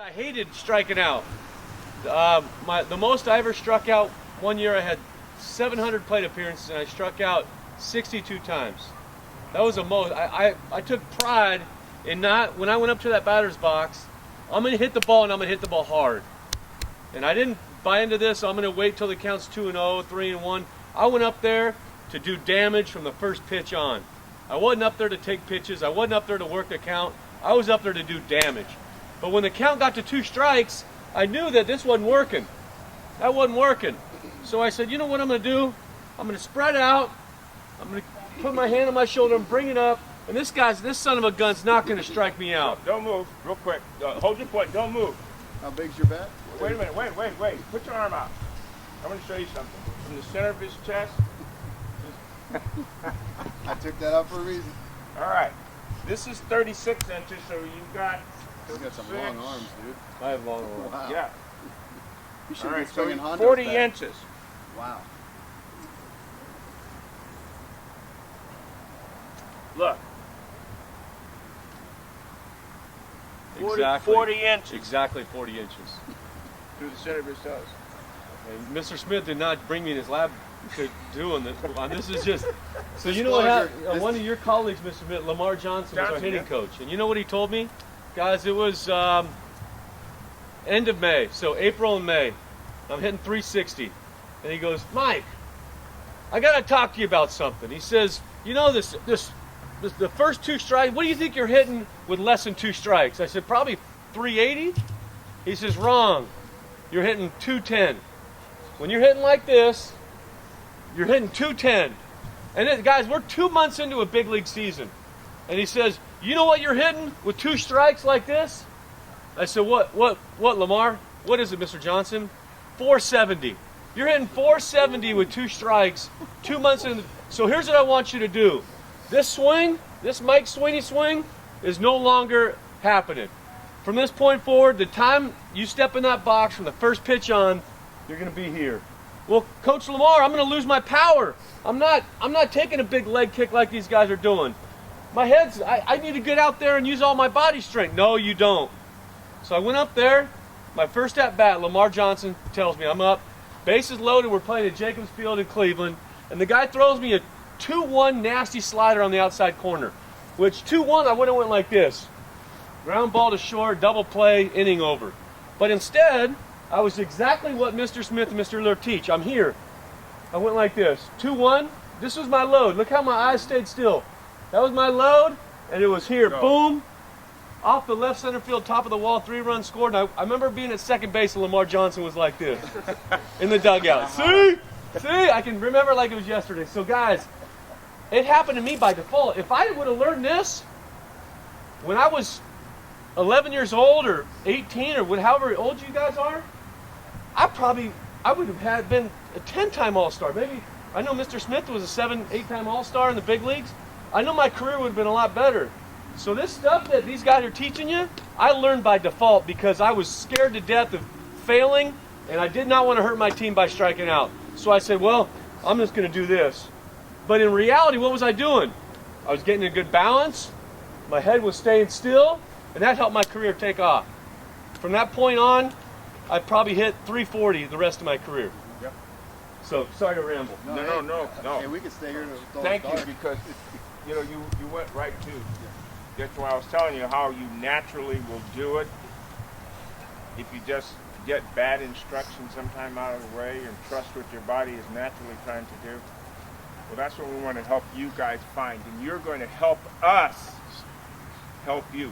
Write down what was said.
I hated striking out. The most I ever struck out, one year I had 700 plate appearances and I struck out 62 times. That was the most. I took pride in not, when I went up to that batter's box, I'm going to hit the ball and I'm going to hit the ball hard. And I didn't buy into this, I'm going to wait till the count's 2-0, 3-1. I went up there to do damage from the first pitch on. I wasn't up there to take pitches. I wasn't up there to work the count. I was up there to do damage. But when the count got to 2 strikes, I knew that this wasn't working. That wasn't working. So I said, you know what I'm going to do? I'm going to spread out. I'm going to put my hand on my shoulder and bring it up. And this son of a gun's not going to strike me out. Don't move, real quick. Hold your point, don't move. How big's your bat? Wait a minute, wait. Put your arm out. I'm going to show you something. From the center of his chest. I took that out for a reason. All right. This is 36 inches, so you've got... He's got some long arms, dude. I have long arms. Wow. Yeah. You should All be right, so swinging Honda's 40 bat. inches. Wow. Look. Exactly. 40 inches. Exactly 40 inches. Through the center of his toes. And Mr. Smith did not bring me in his lab to doing this. This is just... So you know what happened? One of your colleagues, Mr. Smith, Lamar Johnson, was our hitting coach. And you know what he told me? Guys, it was end of May, so April and May. I'm hitting 360. And he goes, Mike, I got to talk to you about something. He says, you know, the first 2 strikes, what do you think you're hitting with less than 2 strikes? I said, probably 380. He says, wrong. You're hitting 210. When you're hitting like this, you're hitting 210. And then, guys, we're 2 months into a big league season. And he says, you know what you're hitting with 2 strikes like this? I said, what, Lamar? What is it, Mr. Johnson? 470. You're hitting 470 with 2 strikes, 2 months in. So here's what I want you to do. This swing, this Mike Sweeney swing, is no longer happening. From this point forward, the time you step in that box from the first pitch on, you're going to be here. Well, Coach Lamar, I'm going to lose my power. I'm not taking a big leg kick like these guys are doing. I need to get out there and use all my body strength. No, you don't. So I went up there. My first at bat, Lamar Johnson tells me I'm up. Bases loaded. We're playing at Jacobs Field in Cleveland. And the guy throws me a 2-1 nasty slider on the outside corner. Which 2-1, I would have went like this. Ground ball to short, double play, inning over. But instead, I was exactly what Mr. Smith and Mr. Lure teach. I'm here. I went like this. 2-1. This was my load. Look how my eyes stayed still. That was my load, and it was here. Go. Boom. Off the left center field, top of the wall, 3-run scored. And I remember being at second base and Lamar Johnson was like this in the dugout. See? I can remember like it was yesterday. So, guys, it happened to me by default. If I would have learned this when I was 11 years old or 18 or however old you guys are, I would have been a 10-time All-Star. Maybe, I know Mr. Smith was a 7, 8-time All-Star in the big leagues. I know my career would have been a lot better. So this stuff that these guys are teaching you, I learned by default because I was scared to death of failing and I did not want to hurt my team by striking out. So I said, well, I'm just going to do this. But in reality, what was I doing? I was getting a good balance. My head was staying still, and that helped my career take off. From that point on, I probably hit 340 the rest of my career. Yep. So, sorry to ramble. No. Hey, we could stay here until Thank it's you, dark. because you went right to. That's why I was telling you how you naturally will do it. If you just get bad instruction sometime out of the way and trust what your body is naturally trying to do. Well, that's what we want to help you guys find, and you're going to help us help you.